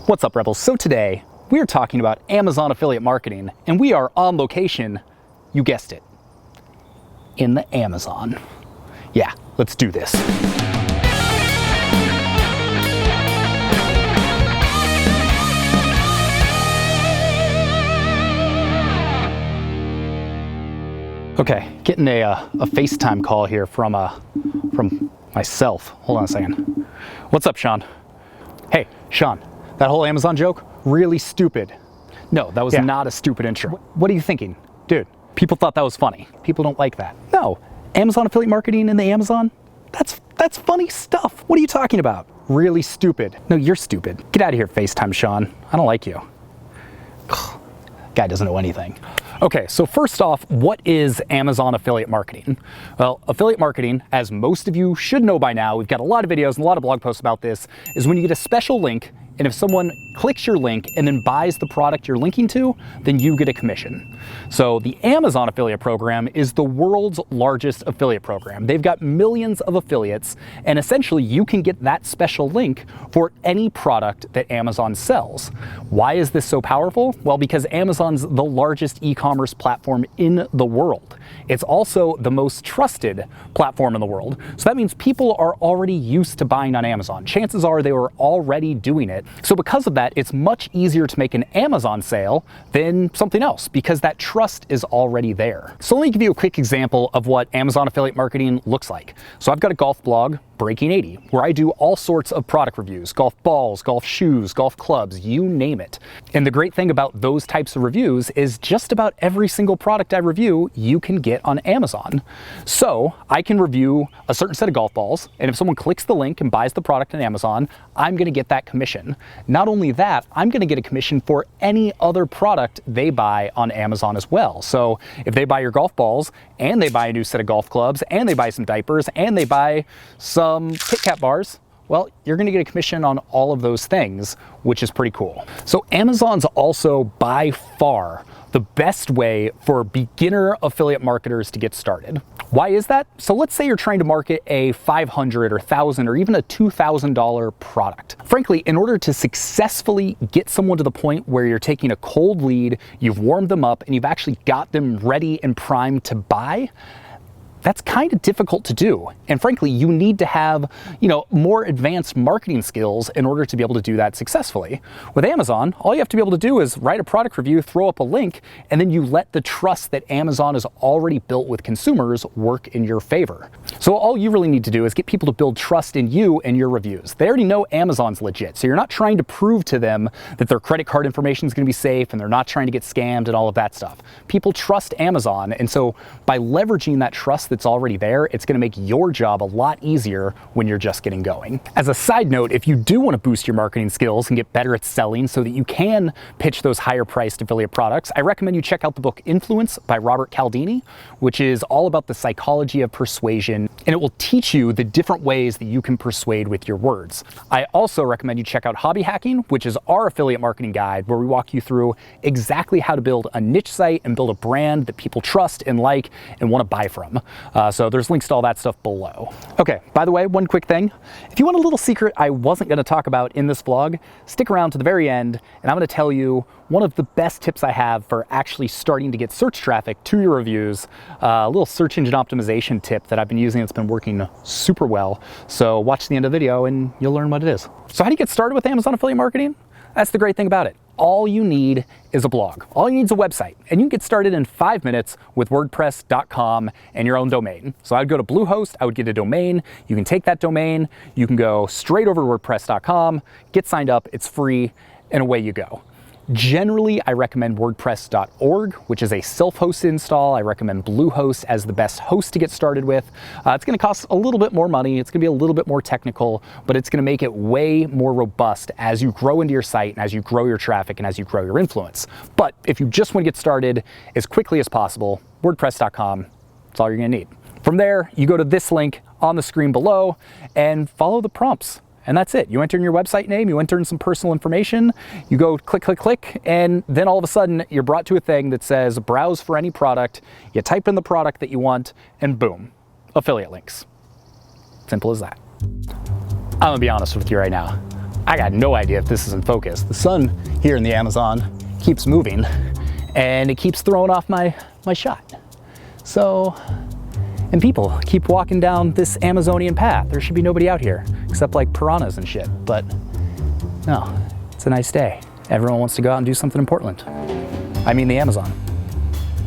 What's up, Rebels? So today, we're talking about Amazon affiliate marketing, and we are on location, you guessed it, in the Amazon. Yeah, let's do this. Okay, getting a FaceTime call here from myself. Hold on a second. What's up, Sean? Hey, Sean, that whole Amazon joke, really stupid. No, that was not a stupid intro. What are you thinking? Dude, people thought that was funny. People don't like that. No, Amazon affiliate marketing in the Amazon? That's funny stuff. What are you talking about? Really stupid. No, you're stupid. Get out of here, FaceTime, Sean. I don't like you. Guy doesn't know anything. Okay, so first off, what is Amazon affiliate marketing? Well, affiliate marketing, as most of you should know by now, we've got a lot of videos and a lot of blog posts about this, is when you get a special link, and if someone clicks your link and then buys the product you're linking to, then you get a commission. So the Amazon affiliate program is the world's largest affiliate program. They've got millions of affiliates, and essentially you can get that special link for any product that Amazon sells. Why is this so powerful? Well, because Amazon's the largest e-commerce platform in the world. It's also the most trusted platform in the world. So that means people are already used to buying on Amazon. Chances are they were already doing it. So because of that, it's much easier to make an Amazon sale than something else because that trust is already there. So let me give you a quick example of what Amazon affiliate marketing looks like. So I've got a golf blog, Breaking 80, where I do all sorts of product reviews, golf balls, golf shoes, golf clubs, you name it. And the great thing about those types of reviews is just about every single product I review, you can get on Amazon. So I can review a certain set of golf balls, and if someone clicks the link and buys the product on Amazon, I'm gonna get that commission. Not only that, I'm gonna get a commission for any other product they buy on Amazon as well. So if they buy your golf balls, and they buy a new set of golf clubs, and they buy some diapers, and they buy some Kit Kat bars, well, you're gonna get a commission on all of those things, which is pretty cool. So Amazon's also by far the best way for beginner affiliate marketers to get started. Why is that? So let's say you're trying to market a $500 or $1,000 or even a $2,000 product. Frankly, in order to successfully get someone to the point where you're taking a cold lead, you've warmed them up, and you've actually got them ready and primed to buy, that's kind of difficult to do. And frankly, you need to have, more advanced marketing skills in order to be able to do that successfully. With Amazon, all you have to be able to do is write a product review, throw up a link, and then you let the trust that Amazon has already built with consumers work in your favor. So all you really need to do is get people to build trust in you and your reviews. They already know Amazon's legit, so you're not trying to prove to them that their credit card information is going to be safe and they're not trying to get scammed and all of that stuff. People trust Amazon, and so by leveraging that trust that's already there, it's going to make your job a lot easier when you're just getting going. As a side note, if you do want to boost your marketing skills and get better at selling so that you can pitch those higher priced affiliate products, I recommend you check out the book Influence by Robert Cialdini, which is all about the psychology of persuasion, and it will teach you the different ways that you can persuade with your words. I also recommend you check out Hobby Hacking, which is our affiliate marketing guide, where we walk you through exactly how to build a niche site and build a brand that people trust and like and want to buy from. So there's links to all that stuff below. Okay, by the way, one quick thing. If you want a little secret I wasn't gonna talk about in this vlog, stick around to the very end, and I'm gonna tell you one of the best tips I have for actually starting to get search traffic to your reviews, a little search engine optimization tip that I've been using that's been working super well. So watch the end of the video and you'll learn what it is. So how do you get started with Amazon affiliate marketing? That's the great thing about it. All you need is a blog. All you need is a website, and you can get started in 5 minutes with WordPress.com and your own domain. So I would go to Bluehost, I would get a domain, you can take that domain, you can go straight over to WordPress.com, get signed up, it's free, and away you go. Generally, I recommend WordPress.org, which is a self-hosted install. I recommend Bluehost as the best host to get started with. It's gonna cost a little bit more money, it's gonna be a little bit more technical, but it's gonna make it way more robust as you grow into your site and as you grow your traffic and as you grow your influence. But if you just wanna get started as quickly as possible, WordPress.com, that's all you're gonna need. From there, you go to this link on the screen below and follow the prompts. And that's it. You enter in your website name, you enter in some personal information, you go click, click, click, and then all of a sudden you're brought to a thing that says browse for any product. You type in the product that you want, and boom, affiliate links. Simple as that. I'm gonna be honest with you right now. I got no idea if this is in focus. The sun here in the Amazon keeps moving and it keeps throwing off my shot. So, and people keep walking down this Amazonian path. There should be nobody out here except like piranhas and shit, but no, it's a nice day. Everyone wants to go out and do something in Portland. I mean the Amazon.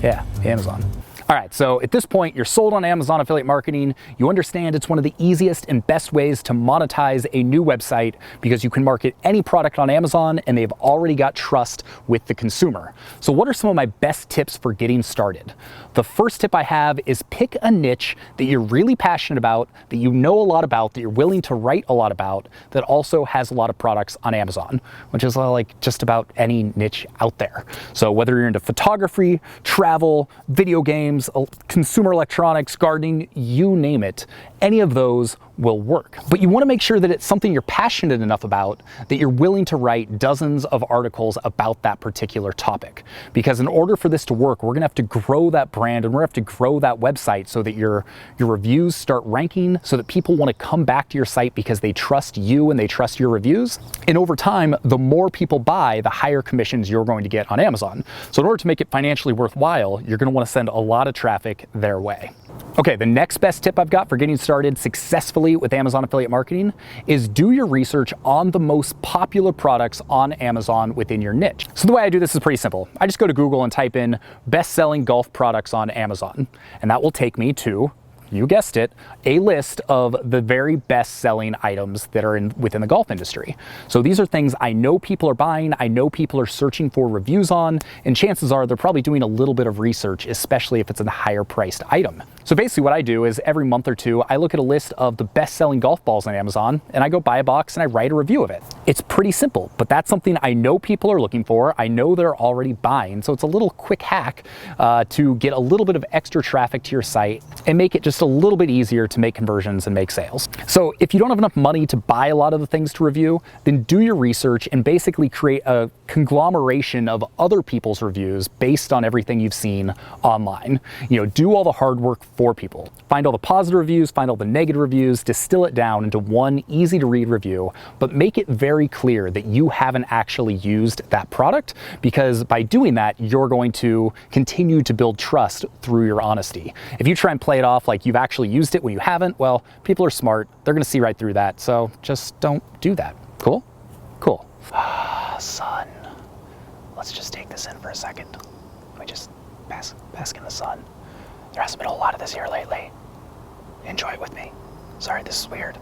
Yeah, the Amazon. All right, so at this point, you're sold on Amazon affiliate marketing. You understand it's one of the easiest and best ways to monetize a new website because you can market any product on Amazon and they've already got trust with the consumer. So what are some of my best tips for getting started? The first tip I have is pick a niche that you're really passionate about, that you know a lot about, that you're willing to write a lot about, that also has a lot of products on Amazon, which is like just about any niche out there. So whether you're into photography, travel, video games, consumer electronics, gardening, you name it, any of those will work. But you want to make sure that it's something you're passionate enough about that you're willing to write dozens of articles about that particular topic. Because in order for this to work, we're going to have to grow that brand and we're going to have to grow that website so that your reviews start ranking, so that people want to come back to your site because they trust you and they trust your reviews. And over time, the more people buy, the higher commissions you're going to get on Amazon. So in order to make it financially worthwhile, you're going to want to send a lot of traffic their way. Okay, the next best tip I've got for getting started successfully with Amazon affiliate marketing is do your research on the most popular products on Amazon within your niche. So the way I do this is pretty simple. I just go to Google and type in best-selling golf products on Amazon, and that will take me to, you guessed it, a list of the very best-selling items that are within the golf industry. So these are things I know people are buying, I know people are searching for reviews on, and chances are they're probably doing a little bit of research, especially if it's a higher priced item. So basically what I do is every month or two, I look at a list of the best-selling golf balls on Amazon, and I go buy a box and I write a review of it. It's pretty simple, but that's something I know people are looking for, I know they're already buying, so it's a little quick hack to get a little bit of extra traffic to your site and make it just a little bit easier to make conversions and make sales. So if you don't have enough money to buy a lot of the things to review, then do your research and basically create a conglomeration of other people's reviews based on everything you've seen online. You know, do all the hard work for people. Find all the positive reviews, find all the negative reviews, distill it down into one easy to read review, but make it very clear that you haven't actually used that product, because by doing that, you're going to continue to build trust through your honesty. If you try and play it off like you've actually used it when you haven't, well, people are smart. They're going to see right through that. So just don't do that. Cool? Cool. Sun. Let's just take this in for a second. Let me just bask in the sun. There hasn't been a whole lot of this here lately. Enjoy it with me. Sorry, this is weird.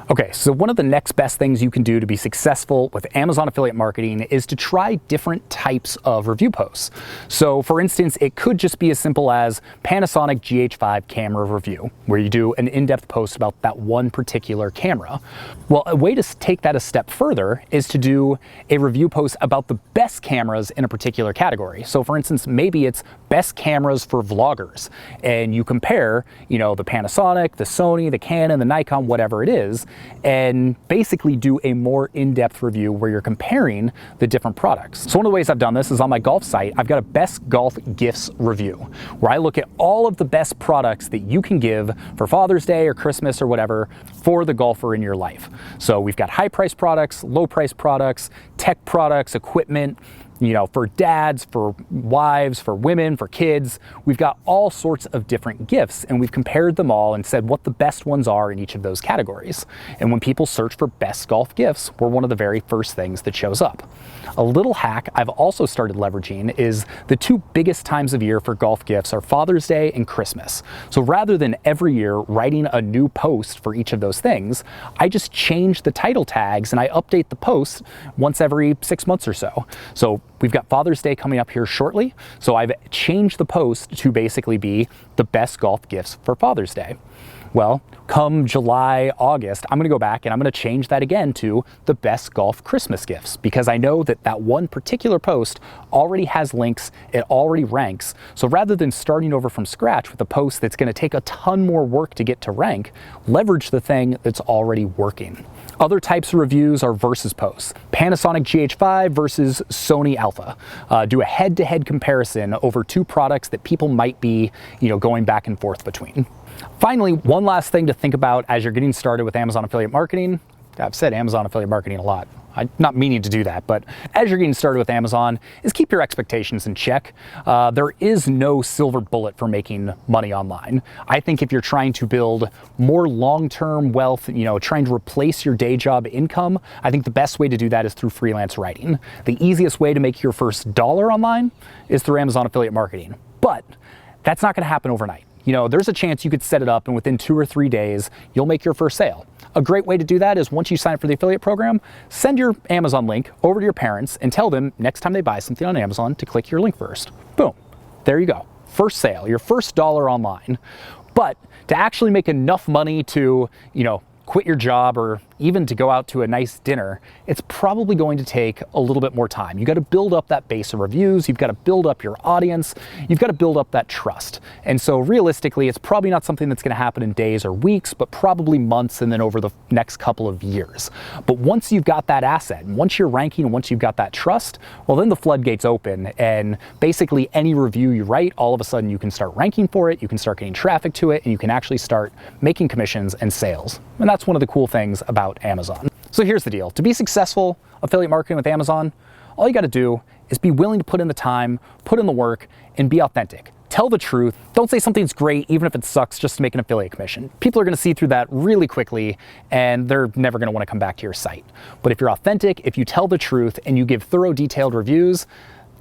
Okay, so one of the next best things you can do to be successful with Amazon affiliate marketing is to try different types of review posts. So for instance, it could just be as simple as Panasonic GH5 camera review, where you do an in-depth post about that one particular camera. Well, a way to take that a step further is to do a review post about the best cameras in a particular category. So for instance, maybe it's best cameras for vloggers, and you compare, you know, the Panasonic, the Sony, the Canon, the Nikon, whatever it is, and basically do a more in-depth review where you're comparing the different products. So one of the ways I've done this is on my golf site. I've got a best golf gifts review where I look at all of the best products that you can give for Father's Day or Christmas or whatever for the golfer in your life. So we've got high price products, low price products, tech products, equipment, you know, for dads, for wives, for women, for kids. We've got all sorts of different gifts, and we've compared them all and said what the best ones are in each of those categories. And when people search for best golf gifts, we're one of the very first things that shows up. A little hack I've also started leveraging is the two biggest times of year for golf gifts are Father's Day and Christmas. So rather than every year writing a new post for each of those things, I just change the title tags and I update the post once every 6 months or so. So we've got Father's Day coming up here shortly, so I've changed the post to basically be the best golf gifts for Father's Day. Well, come July, August, I'm gonna go back and I'm gonna change that again to the best golf Christmas gifts, because I know that that one particular post already has links, it already ranks. So rather than starting over from scratch with a post that's gonna take a ton more work to get to rank, leverage the thing that's already working. Other types of reviews are versus posts. Panasonic GH5 versus Sony Alpha. Do a head-to-head comparison over two products that people might be, going back and forth between. Finally, one last thing to think about as you're getting started with Amazon affiliate marketing. I've said Amazon affiliate marketing a lot. I'm not meaning to do that, but as you're getting started with Amazon, is keep your expectations in check. There is no silver bullet for making money online. I think if you're trying to build more long-term wealth, trying to replace your day job income, I think the best way to do that is through freelance writing. The easiest way to make your first dollar online is through Amazon affiliate marketing, but that's not going to happen overnight. There's a chance you could set it up and within 2 or 3 days, you'll make your first sale. A great way to do that is once you sign up for the affiliate program, send your Amazon link over to your parents and tell them next time they buy something on Amazon to click your link first. Boom, there you go. First sale, your first dollar online. But to actually make enough money to, quit your job or even to go out to a nice dinner, it's probably going to take a little bit more time. You got to build up that base of reviews. You've got to build up your audience. You've got to build up that trust. And so realistically, it's probably not something that's going to happen in days or weeks, but probably months and then over the next couple of years. But once you've got that asset, and once you're ranking, and once you've got that trust, well, then the floodgates open and basically any review you write, all of a sudden you can start ranking for it, you can start getting traffic to it, and you can actually start making commissions and sales. And that's one of the cool things about Amazon. So here's the deal. To be successful affiliate marketing with Amazon, all you got to do is be willing to put in the time, put in the work, and be authentic. Tell the truth. Don't say something's great even if it sucks just to make an affiliate commission. People are going to see through that really quickly and they're never going to want to come back to your site. But if you're authentic, if you tell the truth and you give thorough, detailed reviews,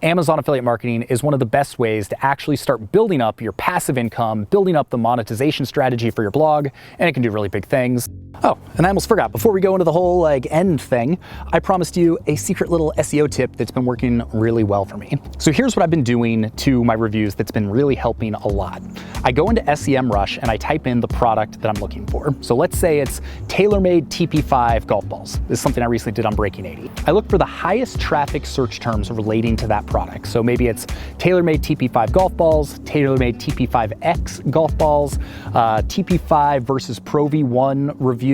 Amazon affiliate marketing is one of the best ways to actually start building up your passive income, building up the monetization strategy for your blog, and it can do really big things. Oh, and I almost forgot, before we go into the whole end thing, I promised you a secret little SEO tip that's been working really well for me. So here's what I've been doing to my reviews that's been really helping a lot. I go into SEMrush and I type in the product that I'm looking for. So let's say it's TaylorMade TP5 golf balls. This is something I recently did on Breaking 80. I look for the highest traffic search terms relating to that product. So maybe it's TaylorMade TP5 golf balls, TaylorMade TP5X golf balls, TP5 versus Pro V1 review,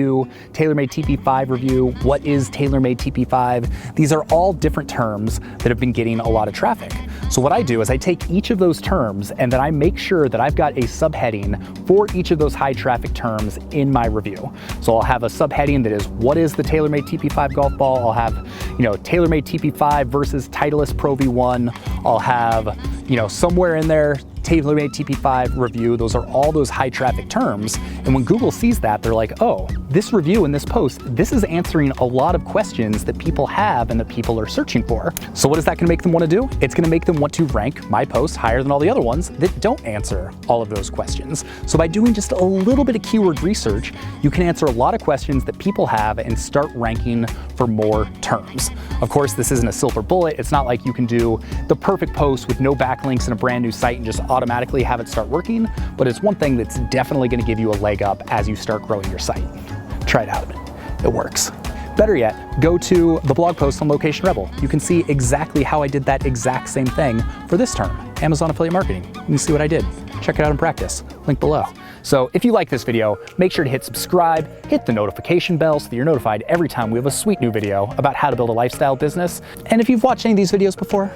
TaylorMade TP5 review, what is TaylorMade TP5? These are all different terms that have been getting a lot of traffic. So what I do is I take each of those terms and then I make sure that I've got a subheading for each of those high traffic terms in my review. So I'll have a subheading that is, what is the TaylorMade TP5 golf ball? I'll have, TaylorMade TP5 versus Titleist Pro V1. I'll have, somewhere in there, TaylorMade TP5 review. Those are all those high traffic terms. And when Google sees that, they're like, oh, this review in this post, this is answering a lot of questions that people have and that people are searching for. So what is that going to make them want to do? It's going to make them want to rank my post higher than all the other ones that don't answer all of those questions. So by doing just a little bit of keyword research, you can answer a lot of questions that people have and start ranking for more terms. Of course, this isn't a silver bullet. It's not like you can do the perfect post with no backlinks and a brand new site and just automatically have it start working, but it's one thing that's definitely going to give you a leg up as you start growing your site. Try it out. It works. Better yet, go to the blog post on Location Rebel. You can see exactly how I did that exact same thing for this term, Amazon affiliate marketing. You can see what I did. Check it out in practice. Link below. So if you like this video, make sure to hit subscribe, hit the notification bell so that you're notified every time we have a sweet new video about how to build a lifestyle business. And if you've watched any of these videos before,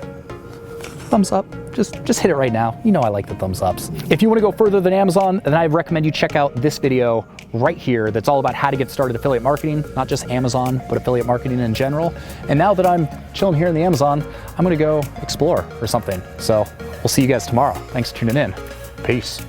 thumbs up. Just hit it right now. I like the thumbs ups. If you want to go further than Amazon, then I recommend you check out this video right here that's all about how to get started affiliate marketing, not just Amazon, but affiliate marketing in general. And now that I'm chilling here in the Amazon, I'm going to go explore or something. So we'll see you guys tomorrow. Thanks for tuning in. Peace.